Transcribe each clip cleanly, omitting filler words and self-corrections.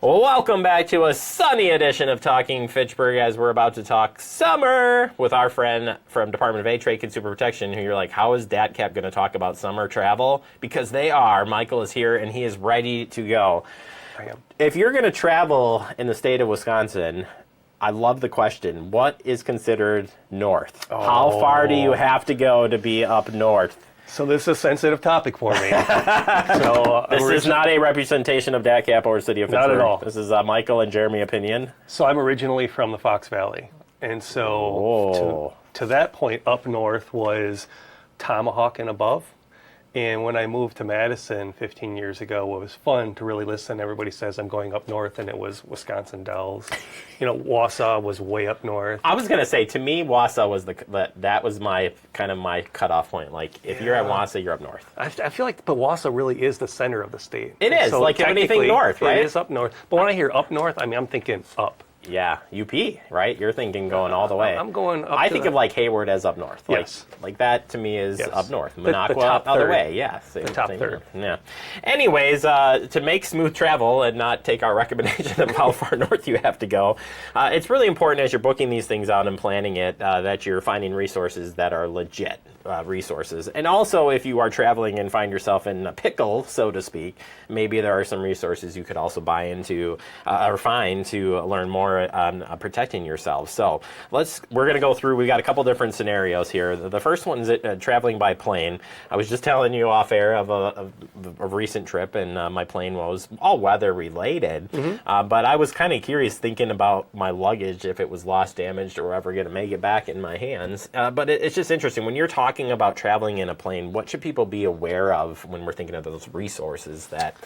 Well, welcome back to a sunny edition of Talking Fitchburg as we're about to talk summer with our friend from Department of A, Trade Consumer Protection, who you're like, how is DATCP going to talk about summer travel? Because they are. Michael is here and he is ready to go. I am. If you're going to travel in the state of Wisconsin, I love the question. What is considered north? How far do you have to go to be up north? So this is a sensitive topic for me. This is not a representation of DATCP or City of Pittsburgh. Not at all. This is Michael and Jeremy opinion. So I'm originally from the Fox Valley. And so to that point, up north was Tomahawk and above. And when I moved to Madison 15 years ago, it was fun to really listen. Everybody says I'm going up north, and it was Wisconsin Dells. Wausau was way up north. I was going to say, to me, Wausau was that was my kind of my cutoff point. Like, if you're at Wausau, you're up north. I feel like Wausau really is the center of the state. It is, so like anything north, right? It is up north. But when I hear up north, I'm thinking up. Yeah, UP, right? You're thinking going all the way. I'm going up. I think of like Hayward as up north. Yes. Like that to me is up north. Minocqua, the top other third. way. Yeah. The top third. Yeah. Anyways, to make smooth travel and not take our recommendation of how far north you have to go, it's really important as you're booking these things out and planning it that you're finding resources that are legit resources. And also, if you are traveling and find yourself in a pickle, so to speak, maybe there are some resources you could also buy into or find to learn more on protecting yourself. So we're going to go through, we've got a couple different scenarios here. The first one is traveling by plane. I was just telling you off air of a recent trip, and my plane was all weather related. But I was kind of curious thinking about my luggage, if it was lost, damaged, or ever going to make it back in my hands. But it's just interesting. When you're talking about traveling in a plane, what should people be aware of when we're thinking of those resources that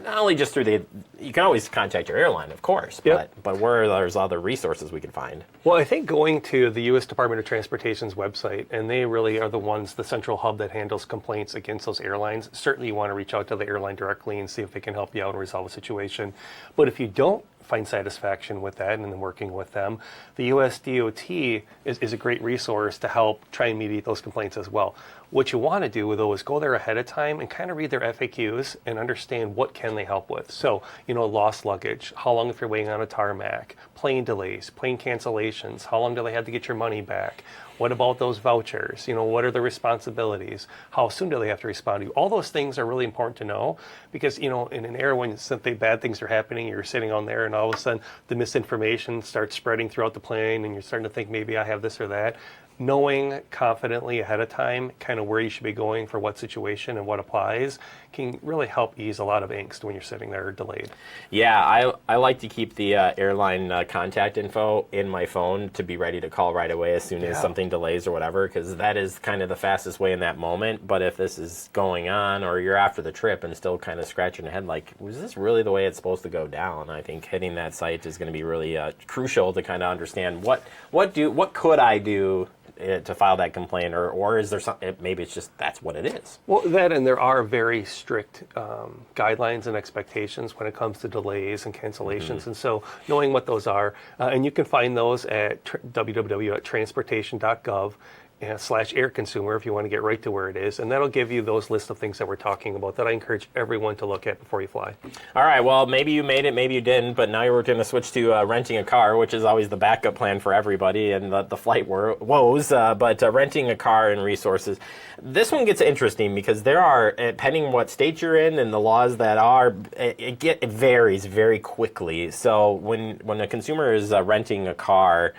not only just through you can always contact your airline, of course, but where there's other resources we can find? Well, I think going to the U.S. Department of Transportation's website, and they really are the central hub that handles complaints against those airlines. Certainly you want to reach out to the airline directly and see if they can help you out and resolve a situation. But if you don't find satisfaction with that and then working with them, the U.S. DOT is a great resource to help try and mediate those complaints as well. What you want to do, though, is go there ahead of time and kind of read their FAQs and understand what can they help with. So, lost luggage, how long if you're waiting on a tarmac, plane delays, plane cancellations, how long do they have to get your money back? What about those vouchers? What are the responsibilities? How soon do they have to respond to you? All those things are really important to know because, in an era when simply bad things are happening, you're sitting on there and all of a sudden the misinformation starts spreading throughout the plane and you're starting to think maybe I have this or that. Knowing confidently ahead of time kind of where you should be going for what situation and what applies can really help ease a lot of angst when you're sitting there delayed. Yeah, I like to keep the airline contact info in my phone to be ready to call right away as soon as something delays or whatever, because that is kind of the fastest way in that moment. But if this is going on or you're after the trip and still kind of scratching your head like, was this really the way it's supposed to go down? I think hitting that site is going to be really crucial to kind of understand what could I do to file that complaint, or is there something, maybe it's just that's what it is? Well, and there are very strict guidelines and expectations when it comes to delays and cancellations, and so knowing what those are, and you can find those at www.transportation.gov /air consumer if you want to get right to where it is, and that'll give you those list of things that we're talking about that I encourage everyone to look at before you fly. All right, well, maybe you made it, maybe you didn't, but now you're going to switch to renting a car, which is always the backup plan for everybody and the flight woes, but renting a car and resources. This one gets interesting because there are, depending what state you're in and the laws that are, it varies very quickly. So when a consumer is renting a car,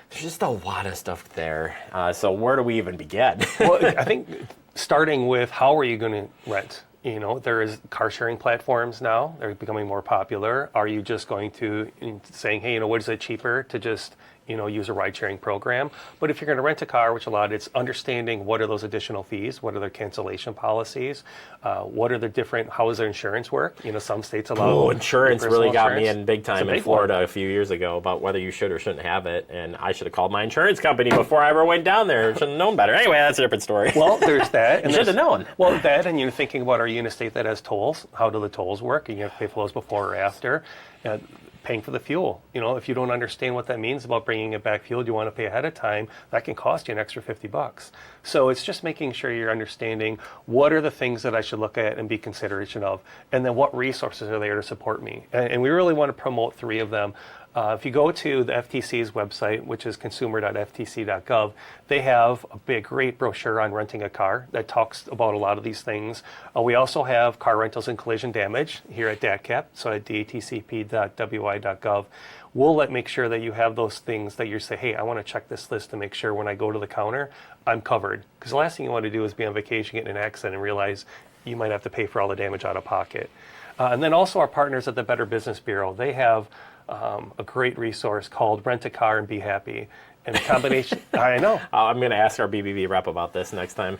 there's just a lot of stuff there. So where do we even begin? Well, I think starting with how are you going to rent? There is car sharing platforms now. They're becoming more popular. Are you just going to saying, hey, what is it cheaper to just use a ride-sharing program? But if you're going to rent a car, which a lot, it's understanding what are those additional fees, what are their cancellation policies, what are the different, how does their insurance work? Some states allow insurance really got me in big time in Florida a few years ago about whether you should or shouldn't have it, and I should have called my insurance company before I ever went down there. Should have known better. Anyway, that's a different story. Well, there's that. You should have known. Well, that, and you're thinking about, are you in a state that has tolls? How do the tolls work? Are you going to pay for those before or after? paying for the fuel. If you don't understand what that means about bringing it back fuel, you want to pay ahead of time, that can cost you an extra $50. So it's just making sure you're understanding what are the things that I should look at and be consideration of, and then what resources are there to support me. And we really want to promote 3 of them. If you go to the FTC's website, which is consumer.ftc.gov, they have a great brochure on renting a car that talks about a lot of these things. We also have car rentals and collision damage here at DATCP, so at datcp.wi.gov. We'll make sure that you have those things that you say, hey, I want to check this list to make sure when I go to the counter, I'm covered. Because the last thing you want to do is be on vacation, get in an accident, and realize you might have to pay for all the damage out of pocket. And then also our partners at the Better Business Bureau, they have a great resource called Rent a Car and Be Happy. And the combination, I know. I'm going to ask our BBB rep about this next time.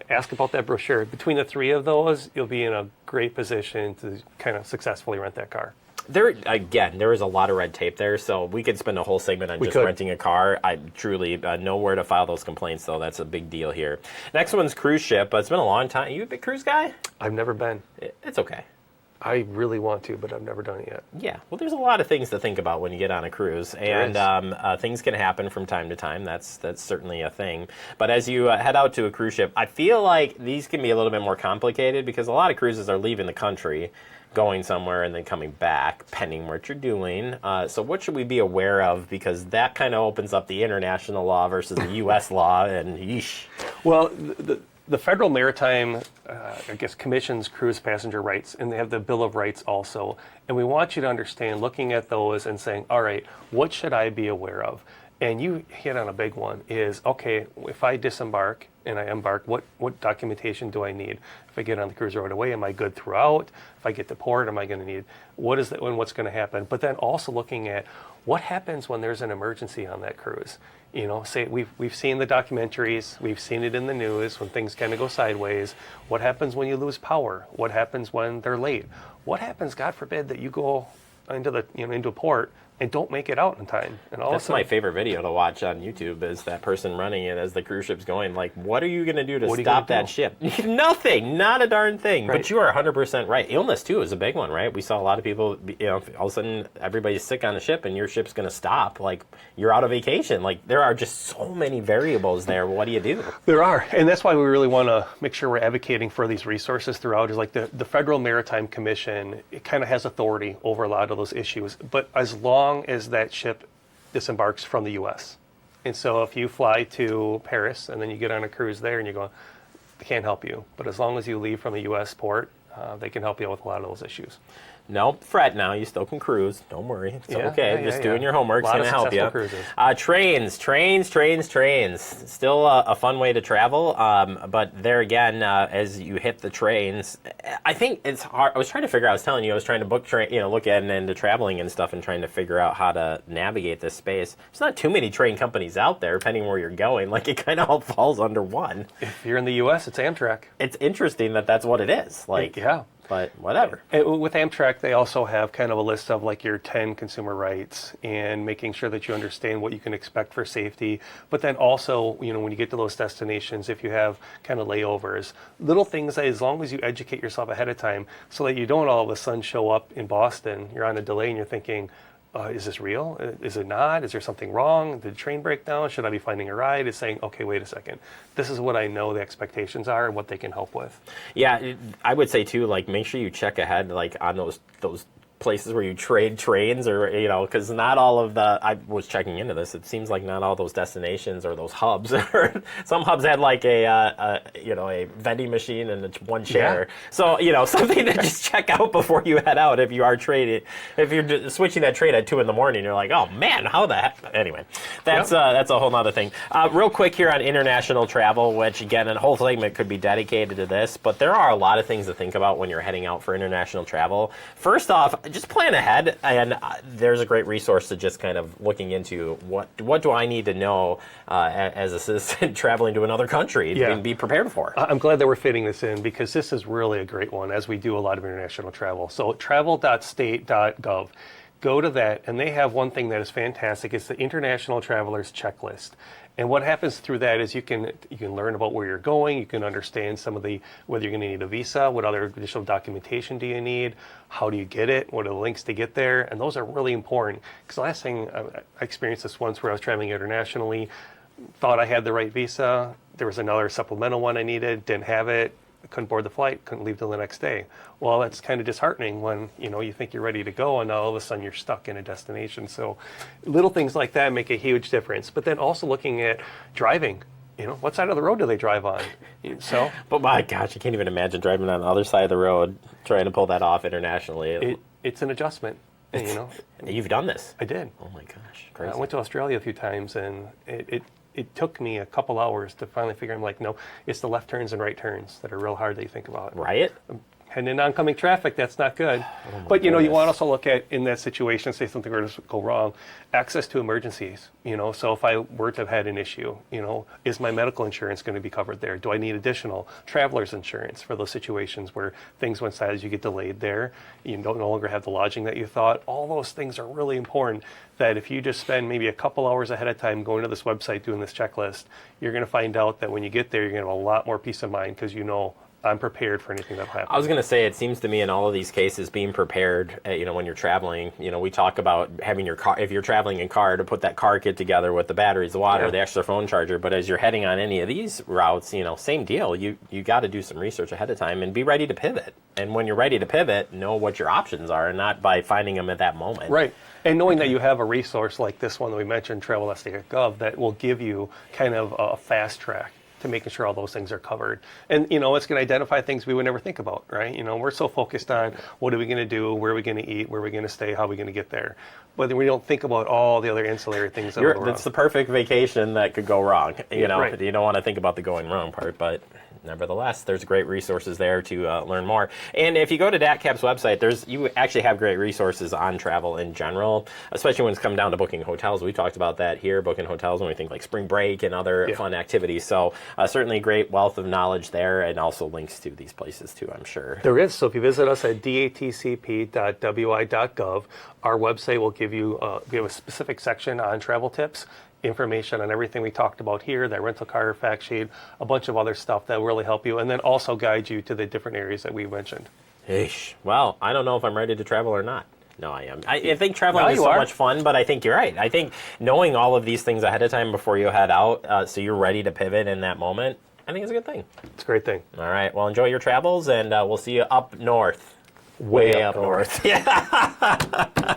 Ask about that brochure. Between the 3 of those, you'll be in a great position to kind of successfully rent that car. There is a lot of red tape there, so we could spend a whole segment on renting a car. I truly know where to file those complaints, though. That's a big deal here. Next one's cruise ship. It's been a long time. You a big cruise guy? I've never been. It's okay. I really want to, but I've never done it yet. Yeah, well, there's a lot of things to think about when you get on a cruise, and things can happen from time to time. That's certainly a thing. But as you head out to a cruise ship, I feel like these can be a little bit more complicated because a lot of cruises are leaving the country, going somewhere, and then coming back, pending what you're doing. So what should we be aware of? Because that kind of opens up the international law versus the U.S. law, and yeesh. Well, the Federal Maritime, commissions cruise passenger rights, and they have the Bill of Rights also. And we want you to understand, looking at those and saying, all right, what should I be aware of? And you hit on a big one is, okay, if I disembark and I embark, what documentation do I need? If I get on the cruise right away, am I good throughout? If I get to port, am I going to need, what's going to happen? But then also looking at what happens when there's an emergency on that cruise. Say we've seen the documentaries, we've seen it in the news when things kind of go sideways. What happens when you lose power? What happens when they're late? What happens, God forbid, that you go into a port and don't make it out in time? And all that's my favorite video to watch on YouTube is that person running it as the cruise ship's going. Like, what are you going to do to stop that ship? Nothing, not a darn thing. Right. But you are 100% right. Illness too is a big one, right? We saw a lot of people. All of a sudden everybody's sick on a ship and your ship's going to stop. Like, you're out of vacation. Like, there are just so many variables there. What do you do? There are, and that's why we really want to make sure we're advocating for these resources throughout. Is like the Federal Maritime Commission. It kind of has authority over a lot of those issues, but as long as that ship disembarks from the U.S. And so if you fly to Paris and then you get on a cruise there and you go, they can't help you. But as long as you leave from a U.S. port, they can help you out with a lot of those issues. No, fret now. You still can cruise. Don't worry. It's okay. Just doing your homework is going to help you. Trains. Still a fun way to travel. But there again, as you hit the trains, I think it's hard. I was trying to figure out, I was telling you, I was trying to book look at into traveling and stuff and trying to figure out how to navigate this space. There's not too many train companies out there, depending where you're going. Like, it kind of all falls under one. If you're in the U.S., it's Amtrak. It's interesting that that's what it is. Like, yeah. But whatever. And with Amtrak, they also have kind of a list of like your 10 consumer rights and making sure that you understand what you can expect for safety. But then also, when you get to those destinations, if you have kind of layovers, little things that as long as you educate yourself ahead of time so that you don't all of a sudden show up in Boston, you're on a delay and you're thinking, is this real? Is it not? Is there something wrong? Did the train break down? Should I be finding a ride? It's saying, okay, wait a second. This is what I know the expectations are and what they can help with. Yeah, I would say too, like, make sure you check ahead, like, on those places where you trade trains, or because not all of I was checking into this, it seems like not all those destinations or those hubs some hubs had like a vending machine and one chair. So something to just check out before you head out. If you are trading, if you're switching that trade at 2 a.m, you're like, oh man, how the heck? Anyway, that's a whole nother thing. Real quick here on international travel, which again, a whole segment could be dedicated to this, but there are a lot of things to think about when you're heading out for international travel. First off, just plan ahead, and there's a great resource to just kind of looking into what do I need to know as a citizen traveling to another country to be prepared for. I'm glad that we're fitting this in because this is really a great one as we do a lot of international travel. So travel.state.gov. go to that, and they have one thing that is fantastic. It's the International Travelers Checklist. And what happens through that is you can learn about where you're going. You can understand some of whether you're going to need a visa, what other additional documentation do you need, how do you get it, what are the links to get there, and those are really important. Because the last thing I experienced this once where I was traveling internationally, thought I had the right visa. There was another supplemental one I needed, didn't have it. Couldn't board the flight, couldn't leave till the next day. Well, that's kind of disheartening when you think you're ready to go and now all of a sudden you're stuck in a destination. So little things like that make a huge difference. But then also looking at driving, what side of the road do they drive on? So, but my gosh, I can't even imagine driving on the other side of the road trying to pull that off internationally. It's an adjustment. And, You've done this. I did. Oh my gosh, crazy. I went to Australia a few times and it took me a couple hours to finally figure. I'm like, no, it's the left turns and right turns that are real hard that you think about. Right. And in oncoming traffic, that's not good. But you want to also look at in that situation, say something were to go wrong, access to emergencies. So if I were to have had an issue, is my medical insurance going to be covered there? Do I need additional traveler's insurance for those situations where things went sideways, you get delayed there, you no longer have the lodging that you thought? All those things are really important. That if you just spend maybe a couple hours ahead of time going to this website doing this checklist, you're going to find out that when you get there, you're going to have a lot more peace of mind because I'm prepared for anything that'll happen. I was going to say, it seems to me in all of these cases, being prepared, when you're traveling, we talk about having your car, if you're traveling in car, to put that car kit together with the batteries, the water, the extra phone charger. But as you're heading on any of these routes, same deal. You got to do some research ahead of time and be ready to pivot. And when you're ready to pivot, know what your options are and not by finding them at that moment. Right. And knowing that you have a resource like this one that we mentioned, travel.state.gov, that will give you kind of a fast track to making sure all those things are covered. And, it's going to identify things we would never think about, right? We're so focused on what are we going to do, where are we going to eat, where are we going to stay, how are we going to get there. But then we don't think about all the other ancillary things that go wrong. That's the perfect vacation that could go wrong. Right. You don't want to think about the going wrong part, but nevertheless, there's great resources there to learn more. And if you go to DATCP's website, you actually have great resources on travel in general, especially when it's come down to booking hotels. We talked about that here, booking hotels when we think like spring break and other fun activities. So certainly a great wealth of knowledge there, and also links to these places too, I'm sure. There is. So if you visit us at datcp.wi.gov, our website will give you, we have a specific section on travel tips, information on everything we talked about here, that rental car fact sheet, a bunch of other stuff that will really help you, and then also guide you to the different areas that we mentioned. Eesh. Well, I don't know if I'm ready to travel or not. No, I am. I think traveling is so are. much fun, but I think you're right. I think knowing all of these things ahead of time before you head out, so you're ready to pivot in that moment, I think it's a good thing. It's a great thing. All right. Well, enjoy your travels, and we'll see you up north. Way up north. Yeah.